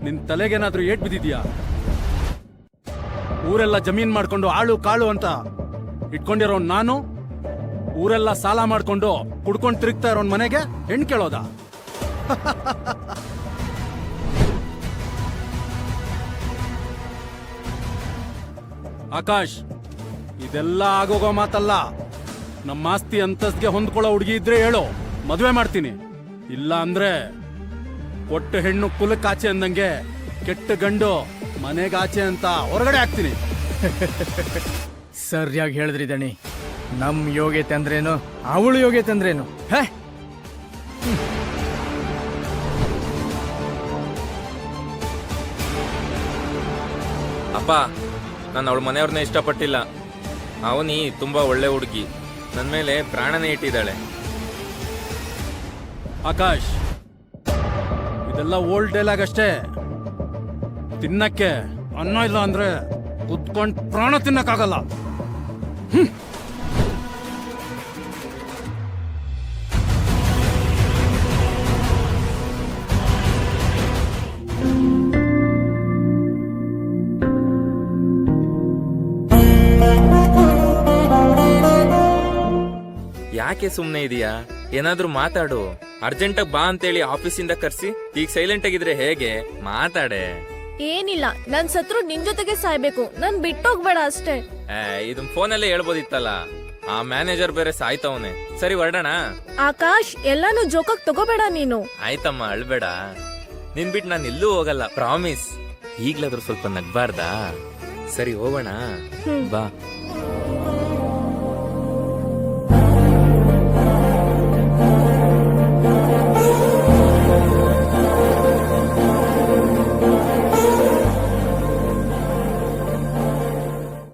ನಿನ್ ತಲೆಗೇನಾದ್ರೂ ಏಟ್ ಬಿದ್ದಿದ್ಯಾ? ಊರೆಲ್ಲ ಜಮೀನ್ ಮಾಡ್ಕೊಂಡು ಆಳು ಕಾಳು ಅಂತ ಇಟ್ಕೊಂಡಿರೋ ನಾನು ಊರೆಲ್ಲ ಸಾಲ ಮಾಡ್ಕೊಂಡು ಕುಡ್ಕೊಂಡು ತಿರುಗ್ತಾ ಇರೋನ್ ಮನೆಗೆ ಹೆಣ್ ಕೇಳೋದ? ಆಕಾಶ್, ಇದೆಲ್ಲ ಆಗೋಗೋ ಮಾತಲ್ಲ. ನಮ್ಮ ಆಸ್ತಿ ಅಂತಸ್ಗೆ ಹೊಂದ್ಕೊಳ್ಳೋ ಹುಡುಗಿ ಇದ್ರೆ ಹೇಳು, ಮದುವೆ ಮಾಡ್ತೀನಿ. ಇಲ್ಲ ಅಂದ್ರೆ ಒಟ್ಟು ಹೆಣ್ಣು ಕುಲಕ್ಕಾಚೆ ಅಂದಂಗೆ ಕೆಟ್ಟ ಗಂಡು ಮನೆಗಾಚೆ ಅಂತ ಹೊರಗಡೆ ಹಾಕ್ತೀನಿ. ಸರಿಯಾಗಿ ಹೇಳಿದ್ರಿ ದಣಿ. ನಮ್ ಯೋಗ್ಯತೆ ಅಂದ್ರೇನು, ಅವಳು ಯೋಗ್ಯತೆ ಅಂದ್ರೇನು? ಹೇ, ಅಪ್ಪ, ನಾನು ಅವಳ ಮನೆಯವ್ರನ್ನ ಇಷ್ಟಪಟ್ಟಿಲ್ಲ. ಅವನಿ ತುಂಬಾ ಒಳ್ಳೆ ಹುಡುಗಿ, ನನ್ನ ಮೇಲೆ ಪ್ರಾಣನೇ ಇಟ್ಟಿದ್ದಾಳೆ. ಆಕಾಶ್, ಇದೆಲ್ಲ ಓಲ್ಡ್ ಡೈಲಾಗ್ ಅಷ್ಟೇ. ತಿನ್ನಕ್ಕೆ ಅನ್ನ ಇಲ್ಲ ಅಂದ್ರೆ ಕುತ್ಕೊಂಡ್ ಪ್ರಾಣ ತಿನ್ನಕ್ಕಾಗಲ್ಲ. ಯಾಕೆ ಸುಮ್ನೆ ಇದೀಯಾ? ಏನಾದ್ರೂ ಮಾತಾಡು. ಅರ್ಜೆಂಟಾಗಿ ಬಾ ಅಂತೇಳಿ ಆಫೀಸಿಂದ ಕರ್ಸಿ ಈಗ ಸೈಲೆಂಟ್ ಆಗಿದ್ರೆ ಹೇಗೆ? ಮಾತಾಡೆ. ಏನಿಲ್ಲ, ನನ್ ಸತ್ರು ನಿನ್ ಜೊತೆಗೆ ಸಾಯ್ಬೇಕು, ನನ್ ಬಿಟ್ಟೋಗ್ಬೇಡ ಅಷ್ಟೇ. ಇದನ್ ಫೋನಲ್ಲೇ ಹೇಳ್ಬೋದಿತ್ತಲ್ಲ. ಆ ಮ್ಯಾನೇಜರ್ ಬೇರೆ ಸಾಯ್ತವನೆ. ಸರಿ, ಹೊರಡೋಣ. ಆಕಾಶ್, ಎಲ್ಲಾನು ಜೋಕಾಗ್ ತಗೋಬೇಡ ನೀನು. ಆಯ್ತಮ್ಮ, ಅಳ್ಬೇಡ. ನಿನ್ ಬಿಟ್ಟು ನಾನು ಎಲ್ಲೂ ಹೋಗಲ್ಲ, ಪ್ರಾಮಿಸ್. ಈಗ್ಲಾದ್ರೂ ಸ್ವಲ್ಪ ನಗ್ಬಾರ್ದಾ? ಸರಿ, ಹೋಗೋಣ. ಬಾ.